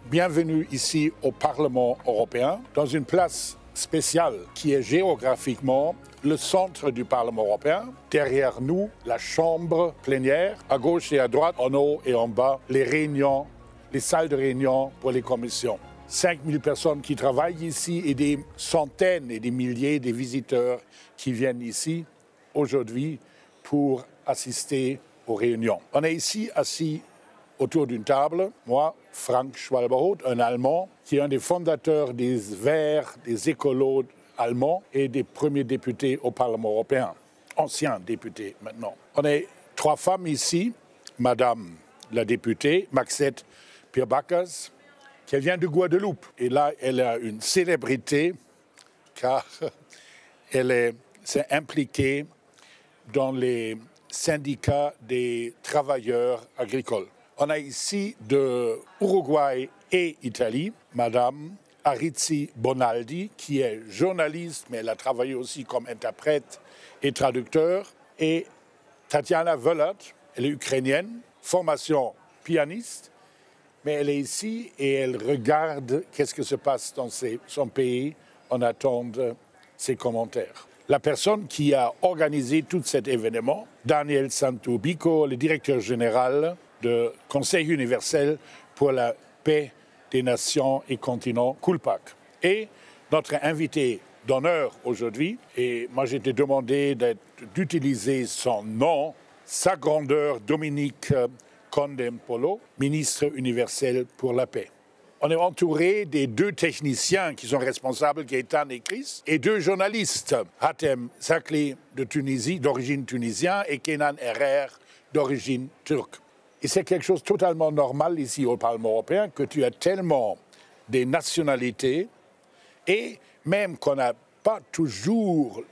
bienvenue ici au Parlement européen, dans une place spéciale qui est géographiquement le centre du Parlement européen. Derrière nous, la chambre plénière, à gauche et à droite, en haut et en bas, les réunions, les salles de réunion pour les commissions. 5000 personnes qui travaillent ici et des centaines et des milliers de visiteurs qui viennent ici aujourd'hui pour assister aux réunions. On est ici assis autour d'une table, moi, Frank Schwalbe-Hoth, un Allemand, qui est un des fondateurs des Verts, des écolos allemands et des premiers députés au Parlement européen, anciens députés maintenant. On est 3 femmes ici, Madame la députée, Maxette Pierbakas, qui vient de Guadeloupe. Et là, elle a une célébrité, car elle s'est impliquée dans les syndicats des travailleurs agricoles. On a ici de Uruguay et Italie, Madame Aritzi Bonaldi, qui est journaliste, mais elle a travaillé aussi comme interprète et traducteur. Et Tatiana Volat, elle est ukrainienne, formation pianiste, mais elle est ici et elle regarde qu'est-ce qui se passe dans son pays en attendant ses commentaires. La personne qui a organisé tout cet événement, Daniel Santo Bico, le directeur général du Conseil universel pour la paix des nations et continents, CULPAC. Et notre invité d'honneur aujourd'hui, et moi j'ai été demandé d'utiliser son nom, Sa Grandeur Dominique Condem-Polo, ministre universel pour la paix. On est entouré des 2 techniciens qui sont responsables, Gaëtan et Chris, et 2 journalistes, Hatem Zakli de Tunisie, d'origine tunisienne, et Kenan Erer d'origine turque. Et c'est quelque chose de totalement normal ici au Parlement européen que tu as tellement des nationalités et même qu'on n'a pas toujours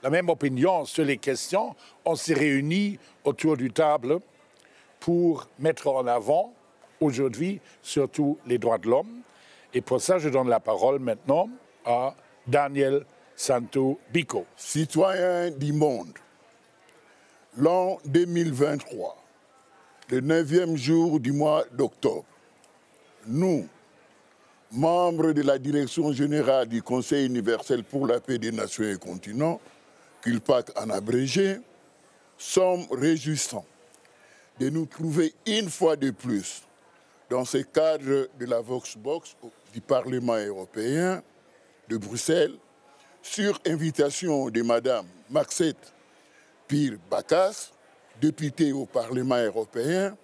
la même opinion sur les questions, on s'est réunis autour du table pour mettre en avant aujourd'hui surtout les droits de l'homme. Et pour ça, je donne la parole maintenant à Daniel Santo Bico. Citoyens du monde, l'an 2023, le 9e jour du mois d'octobre, nous, membres de la Direction générale du Conseil universel pour la paix des nations et continents, CULPAC en abrégé, sommes réjouissants de nous trouver une fois de plus dans ce cadre de la Voxbox du Parlement européen de Bruxelles, sur invitation de Mme Maxette Pierbakas, députée au Parlement européen,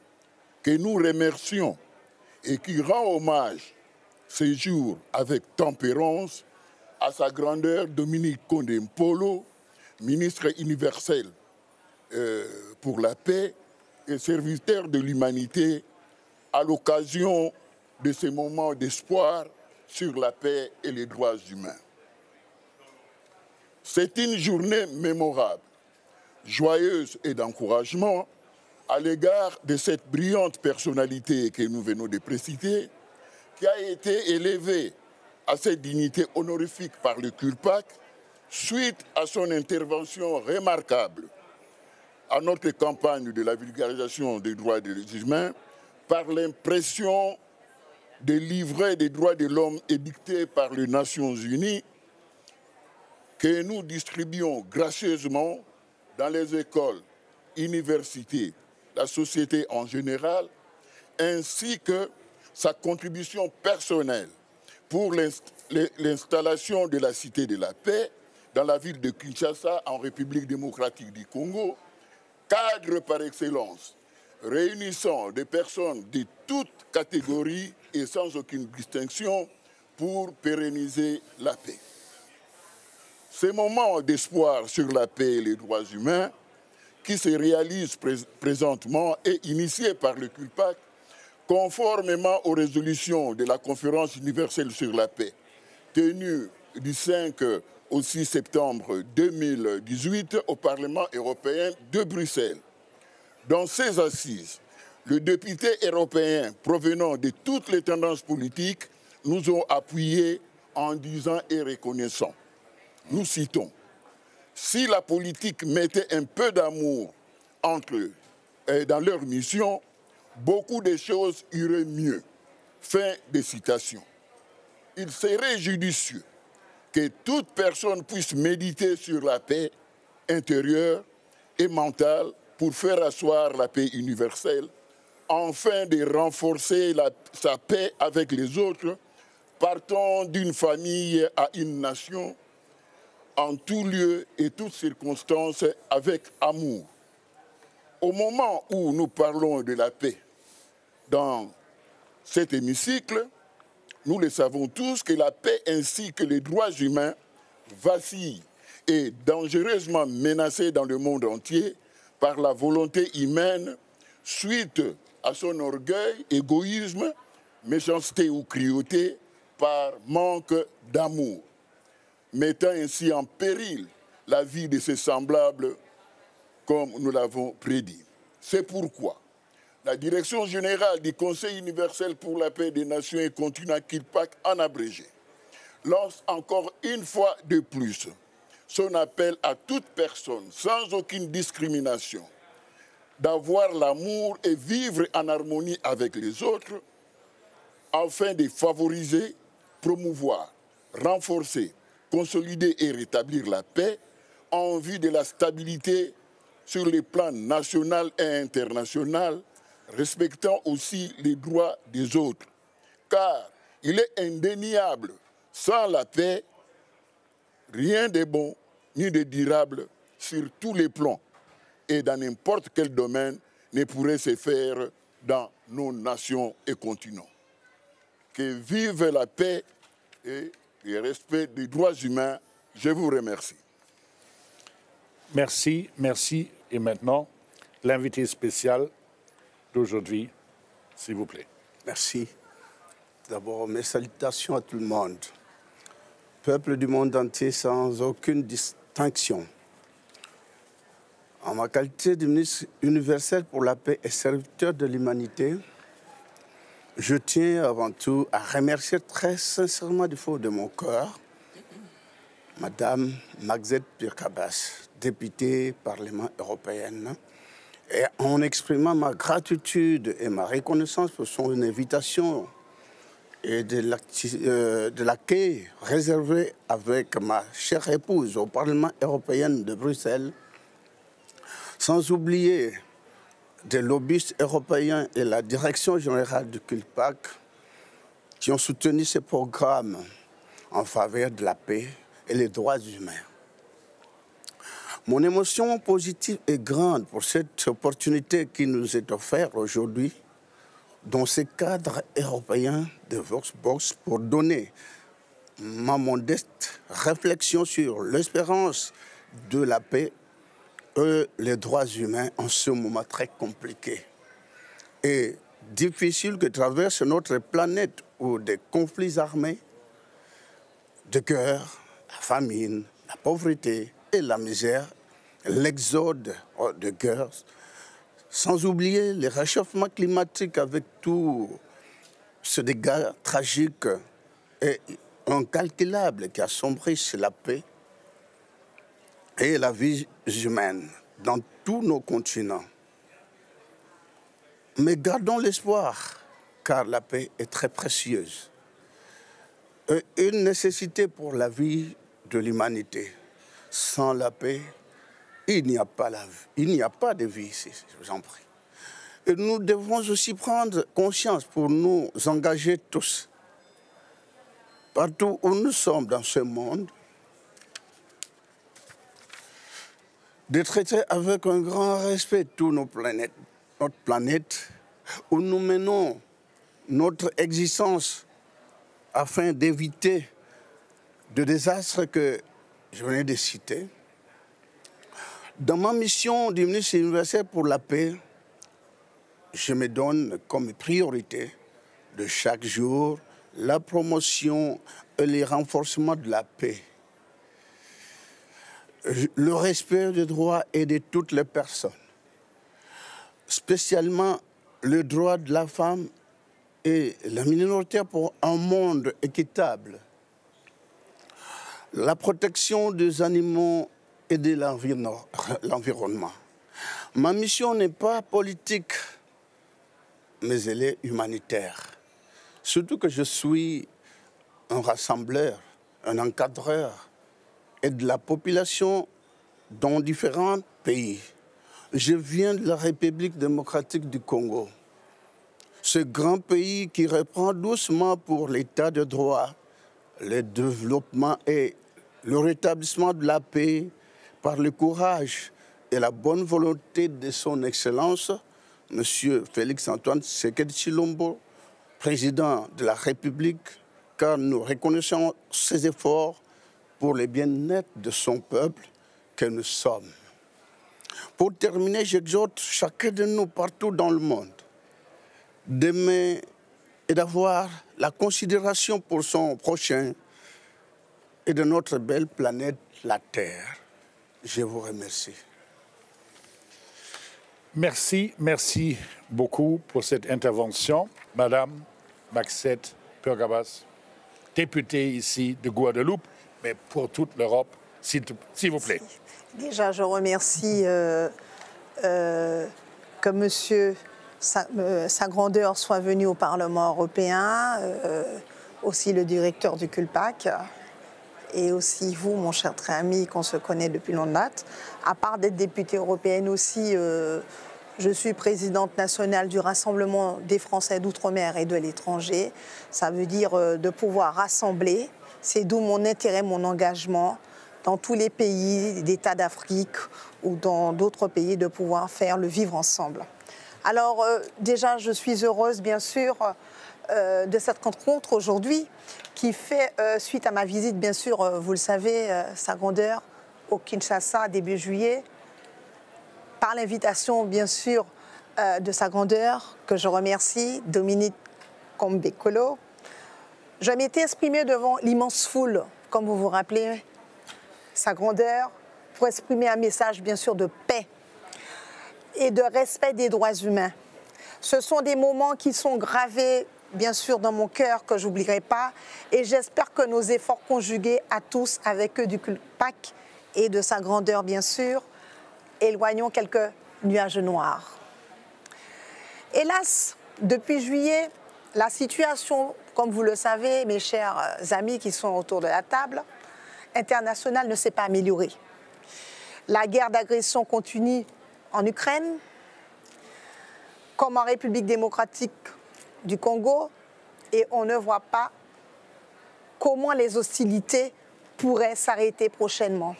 que nous remercions et qui rend hommage ce jour avec tempérance à sa grandeur Dominique Condem-Polo, ministre universel pour la paix et serviteur de l'humanité, à l'occasion de ce moment d'espoir sur la paix et les droits humains. C'est une journée mémorable, joyeuse et d'encouragement à l'égard de cette brillante personnalité que nous venons de préciter, qui a été élevée à cette dignité honorifique par le CULPAC suite à son intervention remarquable à notre campagne de la vulgarisation des droits des humains par l'impression des livrets des droits de l'homme édictés par les Nations Unies que nous distribuons gracieusement dans les écoles, universités, la société en général, ainsi que sa contribution personnelle pour l'installation de la Cité de la Paix dans la ville de Kinshasa, en République démocratique du Congo, cadre par excellence, réunissant des personnes de toutes catégories et sans aucune distinction pour pérenniser la paix. Ces moments d'espoir sur la paix et les droits humains qui se réalisent présentement et initiés par le CULPAC, conformément aux résolutions de la Conférence universelle sur la paix, tenue du 5 au 6 septembre 2018 au Parlement européen de Bruxelles. Dans ces assises, les députés européens provenant de toutes les tendances politiques nous ont appuyés en disant et reconnaissant. Nous citons: si la politique mettait un peu d'amour entre eux dans leur mission, beaucoup de choses iraient mieux. Fin de citation. Il serait judicieux que toute personne puisse méditer sur la paix intérieure et mentale pour faire asseoir la paix universelle, afin de renforcer sa paix avec les autres, partant d'une famille à une nation, en tout lieu et toutes circonstances, avec amour. Au moment où nous parlons de la paix dans cet hémicycle, nous le savons tous que la paix ainsi que les droits humains vacillent et dangereusement menacés dans le monde entier par la volonté humaine suite à son orgueil, égoïsme, méchanceté ou cruauté par manque d'amour, mettant ainsi en péril la vie de ses semblables comme nous l'avons prédit. C'est pourquoi la Direction générale du Conseil universel pour la paix des nations et continent KILPAC en abrégé lance encore une fois de plus son appel à toute personne sans aucune discrimination d'avoir l'amour et vivre en harmonie avec les autres afin de favoriser, promouvoir, renforcer, consolider et rétablir la paix en vue de la stabilité sur les plans national et international, respectant aussi les droits des autres. Car il est indéniable, sans la paix, rien de bon ni de durable sur tous les plans et dans n'importe quel domaine ne pourrait se faire dans nos nations et continents. Que vive la paix et le respect des droits humains. Je vous remercie. Merci, merci. Et maintenant, l'invité spécial d'aujourd'hui, s'il vous plaît. Merci. D'abord, mes salutations à tout le monde. Peuple du monde entier sans aucune distinction. En ma qualité de ministre universel pour la paix et serviteur de l'humanité, je tiens avant tout à remercier très sincèrement du fond de mon cœur Madame Magzette Pirkabas, députée Parlement européenne, et en exprimant ma gratitude et ma reconnaissance pour son invitation et de l'accueil réservé avec ma chère épouse au Parlement européen de Bruxelles, sans oublier des lobbyistes européens et la direction générale du KILPAC qui ont soutenu ce programme en faveur de la paix et les droits humains. Mon émotion positive est grande pour cette opportunité qui nous est offerte aujourd'hui dans ce cadre européen de Voxbox pour donner ma modeste réflexion sur l'espérance de la paix et les droits humains en ce moment très compliqué et difficile que traverse notre planète où des conflits armés, de guerre, la famine, la pauvreté et la misère, l'exode de guerre, sans oublier le réchauffement climatique avec tout ce dégât tragique et incalculable qui assombrissent la paix et la vie humaine dans tous nos continents. Mais gardons l'espoir, car la paix est très précieuse. Et une nécessité pour la vie de l'humanité. Sans la paix, il n'y a pas de vie ici, je vous en prie. Et nous devons aussi prendre conscience pour nous engager tous, partout où nous sommes dans ce monde, de traiter avec un grand respect notre planète, où nous menons notre existence afin d'éviter de désastres que je venais de citer. Dans ma mission du ministre universel pour la paix, je me donne comme priorité de chaque jour la promotion et le renforcement de la paix, le respect des droits et de toutes les personnes, spécialement le droit de la femme et la minorité pour un monde équitable, la protection des animaux et de l'environnement. Ma mission n'est pas politique, mais elle est humanitaire. Surtout que je suis un rassembleur, un encadreur et de la population dans différents pays. Je viens de la République démocratique du Congo. Ce grand pays qui reprend doucement pour l'état de droit, le développement et le rétablissement de la paix par le courage et la bonne volonté de son Excellence, M. Félix-Antoine Tshisekedi Tshilombo, président de la République, car nous reconnaissons ses efforts pour le bien-être de son peuple que nous sommes. Pour terminer, j'exhorte chacun de nous partout dans le monde d'aimer et d'avoir la considération pour son prochain et de notre belle planète, la Terre. Je vous remercie. Merci beaucoup pour cette intervention, Madame Maxette Purgabas, députée ici de Guadeloupe, mais pour toute l'Europe, s'il vous plaît. Déjà, je remercie que Monsieur Sa Grandeur soit venu au Parlement européen, aussi le directeur du CULPAC, et aussi vous, mon cher très ami, qu'on se connaît depuis longue date. À part d'être députée européenne aussi, je suis présidente nationale du Rassemblement des Français d'Outre-mer et de l'étranger. Ça veut dire de pouvoir rassembler. C'est d'où mon intérêt, mon engagement dans tous les pays d'États d'Afrique ou dans d'autres pays, de pouvoir faire le vivre ensemble. Alors déjà, je suis heureuse, bien sûr, de cette rencontre aujourd'hui qui fait suite à ma visite, bien sûr, vous le savez, Sa Grandeur, au Kinshasa, début juillet, par l'invitation, bien sûr, de Sa Grandeur, que je remercie, Dominique Combekolo. Je m'étais exprimée devant l'immense foule, comme vous vous rappelez, Sa Grandeur, pour exprimer un message, bien sûr, de paix et de respect des droits humains. Ce sont des moments qui sont gravés, bien sûr, dans mon cœur, que je n'oublierai pas. Et j'espère que nos efforts conjugués à tous, avec eux du CULPAC et de Sa Grandeur, bien sûr, éloignons quelques nuages noirs. Hélas, depuis juillet, la situation, comme vous le savez, mes chers amis qui sont autour de la table, internationale ne s'est pas améliorée. La guerre d'agression continue en Ukraine, comme en République démocratique du Congo, et on ne voit pas comment les hostilités pourraient s'arrêter prochainement.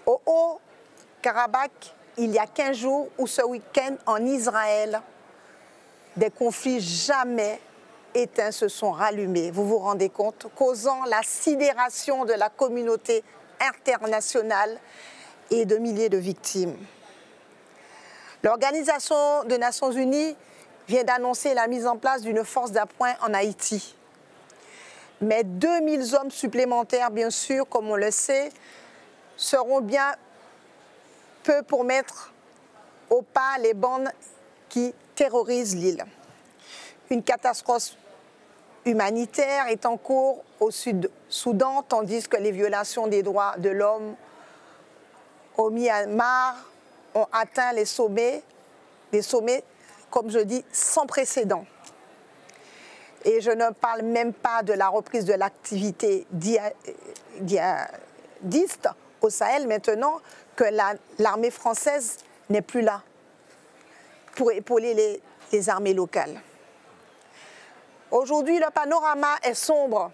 Au Haut-Karabakh, il y a 15 jours, ou ce week-end en Israël, des conflits jamais éteints se sont rallumés. Vous vous rendez compte, causant la sidération de la communauté internationale et de milliers de victimes. L'Organisation des Nations Unies vient d'annoncer la mise en place d'une force d'appoint en Haïti. Mais 2000 hommes supplémentaires, bien sûr, comme on le sait, seront bien peu pour mettre au pas les bandes qui terrorisent l'île. Une catastrophe humanitaire est en cours au Sud-Soudan, tandis que les violations des droits de l'homme au Myanmar ont atteint les sommets, comme je dis, sans précédent. Et je ne parle même pas de la reprise de l'activité djihadiste au Sahel, maintenant que l'armée française n'est plus là pour épauler les armées locales. Aujourd'hui, le panorama est sombre.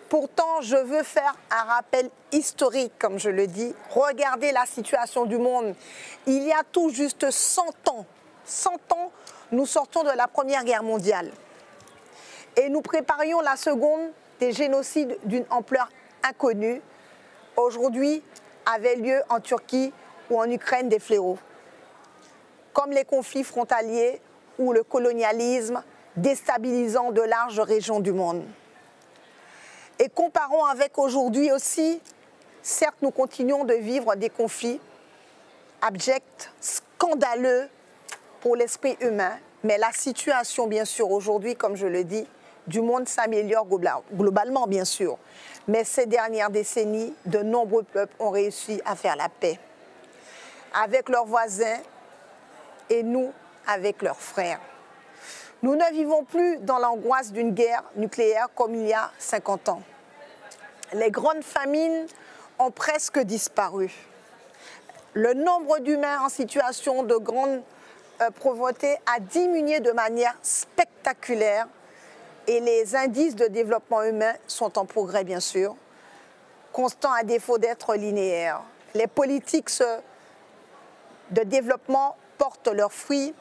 Pourtant, je veux faire un rappel historique, comme je le dis. Regardez la situation du monde. Il y a tout juste 100 ans, nous sortons de la Première Guerre mondiale. Et nous préparions la seconde, des génocides d'une ampleur inconnue. Aujourd'hui, avaient lieu en Turquie ou en Ukraine des fléaux, comme les conflits frontaliers ou le colonialisme déstabilisant de larges régions du monde. Et comparons avec aujourd'hui aussi, certes nous continuons de vivre des conflits abjects, scandaleux pour l'esprit humain, mais la situation bien sûr aujourd'hui, comme je le dis, du monde s'améliore globalement bien sûr. Mais ces dernières décennies, de nombreux peuples ont réussi à faire la paix avec leurs voisins et nous avec leurs frères. Nous ne vivons plus dans l'angoisse d'une guerre nucléaire comme il y a 50 ans. Les grandes famines ont presque disparu. Le nombre d'humains en situation de grande pauvreté a diminué de manière spectaculaire et les indices de développement humain sont en progrès, bien sûr, constant à défaut d'être linéaires. Les politiques de développement portent leurs fruits.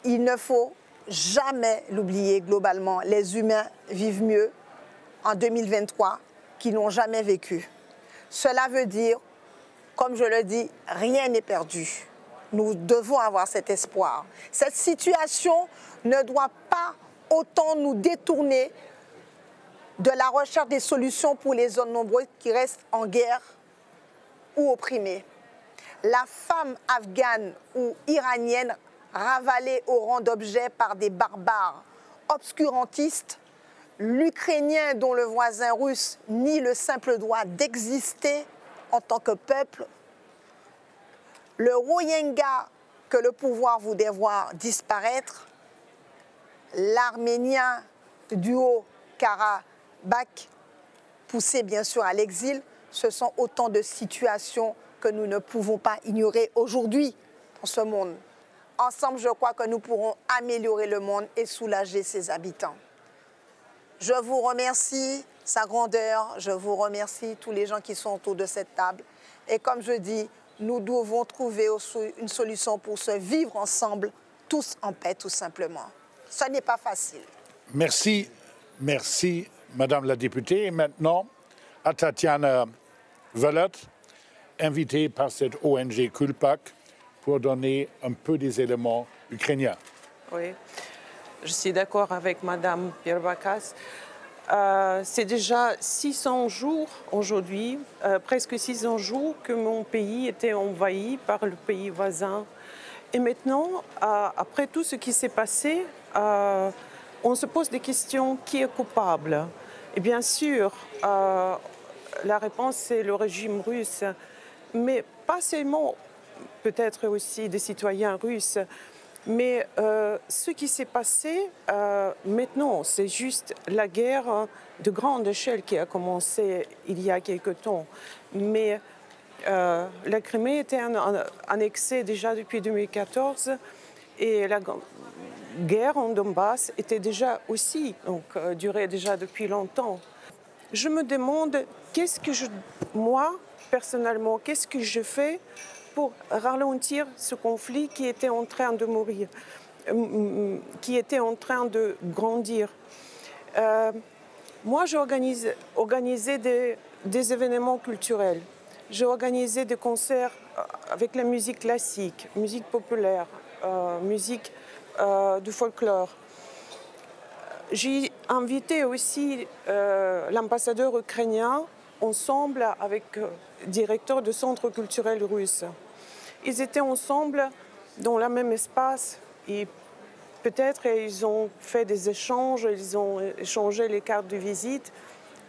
Il ne faut jamais l'oublier globalement. Les humains vivent mieux en 2023 qu'ils n'ont jamais vécu. Cela veut dire, comme je le dis, rien n'est perdu. Nous devons avoir cet espoir. Cette situation ne doit pas autant nous détourner de la recherche des solutions pour les zones nombreuses qui restent en guerre ou opprimées. La femme afghane ou iranienne ravalée au rang d'objet par des barbares obscurantistes, l'Ukrainien dont le voisin russe nie le simple droit d'exister en tant que peuple, le Rohingya que le pouvoir voudrait voir disparaître, l'Arménien du Haut-Karabakh, poussé bien sûr à l'exil, ce sont autant de situations que nous ne pouvons pas ignorer aujourd'hui dans ce monde. Ensemble, je crois que nous pourrons améliorer le monde et soulager ses habitants. Je vous remercie, sa grandeur, je vous remercie tous les gens qui sont autour de cette table. Et comme je dis, nous devons trouver une solution pour se vivre ensemble, tous en paix, tout simplement. Ce n'est pas facile. Merci, merci, Madame la députée. Et maintenant, à Tatiana Velet, invitée par cette ONG Kulpak, pour donner un peu des éléments ukrainiens. Oui, je suis d'accord avec Madame Pierbakas. C'est déjà 600 jours aujourd'hui, presque 600 jours que mon pays était envahi par le pays voisin. Et maintenant, après tout ce qui s'est passé, on se pose des questions, qui est coupable? Et bien sûr, la réponse c'est le régime russe, mais pas seulement, peut-être aussi des citoyens russes. Mais ce qui s'est passé maintenant, c'est juste la guerre de grande échelle qui a commencé il y a quelque temps. Mais la Crimée était annexée déjà depuis 2014 et la guerre en Donbass était déjà aussi, donc durait déjà depuis longtemps. Je me demande, moi, personnellement, qu'est-ce que je fais pour ralentir ce conflit qui était en train de mourir, qui était en train de grandir. Moi, j'ai organisé des événements culturels. J'ai organisé des concerts avec la musique classique, musique populaire, musique du folklore. J'ai invité aussi l'ambassadeur ukrainien ensemble avec le directeur du centre culturel russe. Ils étaient ensemble dans le même espace et peut-être ils ont fait des échanges, ils ont échangé les cartes de visite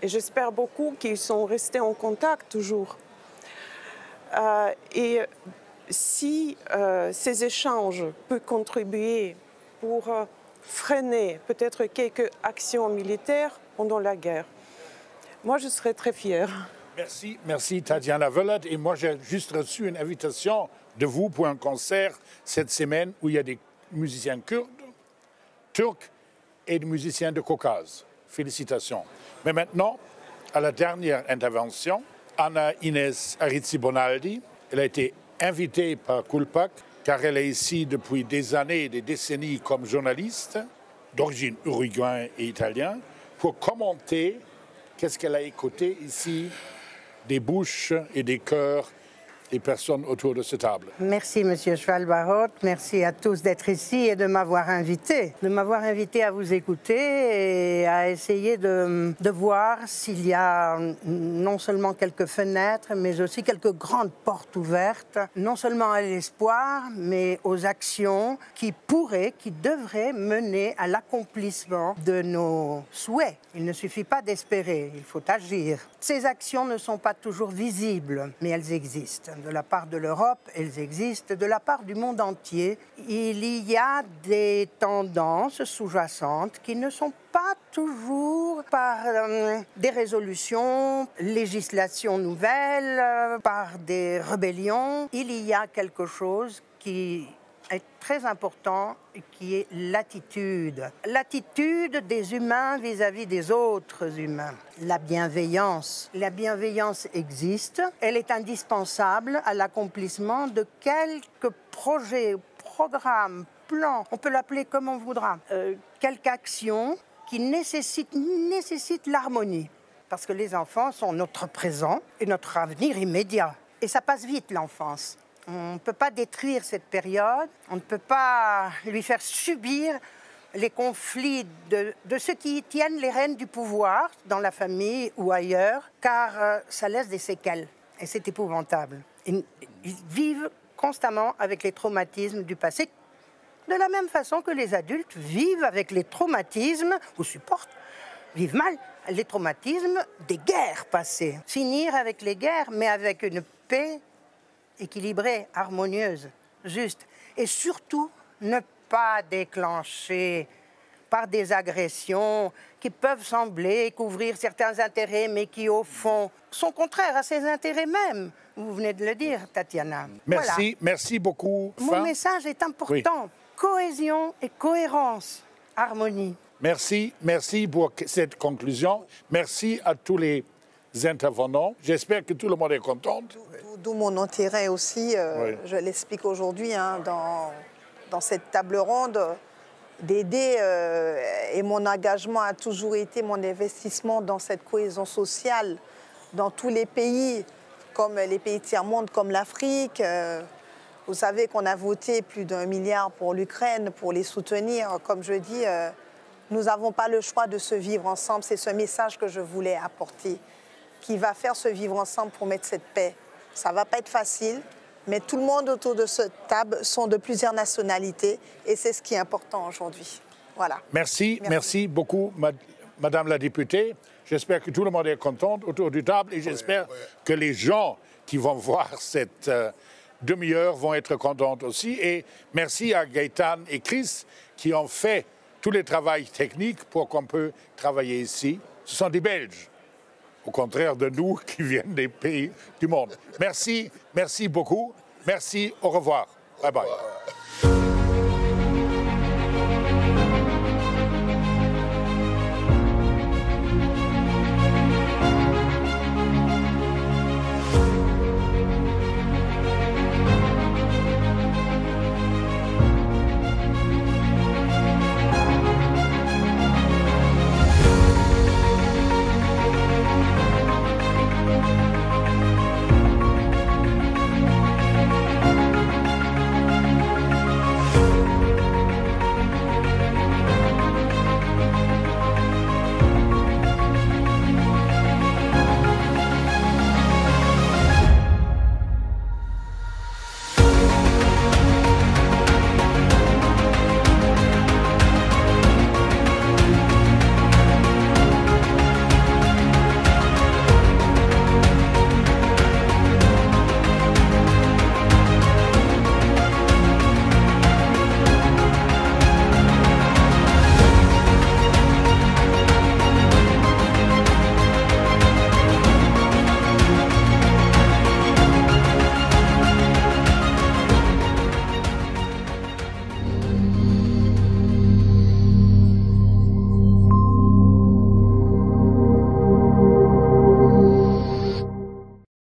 et j'espère beaucoup qu'ils sont restés en contact toujours. Et si ces échanges peuvent contribuer pour freiner peut-être quelques actions militaires pendant la guerre, moi je serais très fière. Merci, merci Tatiana Velet. Et moi, j'ai juste reçu une invitation de vous pour un concert cette semaine où il y a des musiciens kurdes, turcs et des musiciens de Caucase. Félicitations. Mais maintenant, à la dernière intervention, Anna Inés Arizzi-Bonaldi. Elle a été invitée par Kulpak car elle est ici depuis des années et des décennies comme journaliste d'origine uruguayenne et italienne pour commenter qu'est-ce qu'elle a écouté ici des bouches et des cœurs des personnes autour de cette table. Merci, Monsieur Schwalbarot. Merci à tous d'être ici et de m'avoir invité. De m'avoir invité à vous écouter et à essayer de voir s'il y a non seulement quelques fenêtres, mais aussi quelques grandes portes ouvertes, non seulement à l'espoir, mais aux actions qui pourraient, qui devraient mener à l'accomplissement de nos souhaits. Il ne suffit pas d'espérer, il faut agir. Ces actions ne sont pas toujours visibles, mais elles existent. de la part de l'Europe, elles existent de la part du monde entier. Il y a des tendances sous-jacentes qui ne sont pas toujours par des résolutions, législations nouvelles, par des rébellions. Il y a quelque chose qui est très important, qui est l'attitude. L'attitude des humains vis-à-vis des autres humains. La bienveillance. La bienveillance existe. Elle est indispensable à l'accomplissement de quelques projets, programmes, plans, on peut l'appeler comme on voudra, quelques actions qui nécessitent l'harmonie. Parce que les enfants sont notre présent et notre avenir immédiat. Et ça passe vite, l'enfance. On ne peut pas détruire cette période, on ne peut pas lui faire subir les conflits de ceux qui tiennent les rênes du pouvoir, dans la famille ou ailleurs, car ça laisse des séquelles, et c'est épouvantable. Ils vivent constamment avec les traumatismes du passé, de la même façon que les adultes vivent avec les traumatismes, ou supportent, vivent mal, les traumatismes des guerres passées. Finir avec les guerres, mais avec une paix équilibrée, harmonieuse, juste. Et surtout, ne pas déclencher par des agressions qui peuvent sembler couvrir certains intérêts, mais qui, au fond, sont contraires à ces intérêts mêmes. Vous venez de le dire, Tatiana. Merci, voilà. Merci beaucoup. Mon message est important. Oui. Cohésion et cohérence, harmonie. Merci pour cette conclusion. Merci à tous les intervenants. J'espère que tout le monde est content. D'où mon intérêt aussi, je l'explique aujourd'hui dans cette table ronde, d'aider et mon engagement a toujours été mon investissement dans cette cohésion sociale dans tous les pays, comme les pays tiers-monde, comme l'Afrique. Vous savez qu'on a voté plus d'1 milliard pour l'Ukraine, pour les soutenir. Comme je dis, nous n'avons pas le choix de se vivre ensemble. C'est ce message que je voulais apporter, qui va faire se vivre ensemble pour mettre cette paix. Ça ne va pas être facile, mais tout le monde autour de cette table sont de plusieurs nationalités et c'est ce qui est important aujourd'hui. Voilà. Merci beaucoup, Madame la députée. J'espère que tout le monde est content autour du table et j'espère que les gens qui vont voir cette demi-heure vont être contents aussi. Et merci à Gaëtan et Chris qui ont fait tout le travail technique pour qu'on puisse travailler ici. Ce sont des Belges, au contraire de nous qui viennent des pays du monde. Merci beaucoup. Merci, au revoir. Bye bye.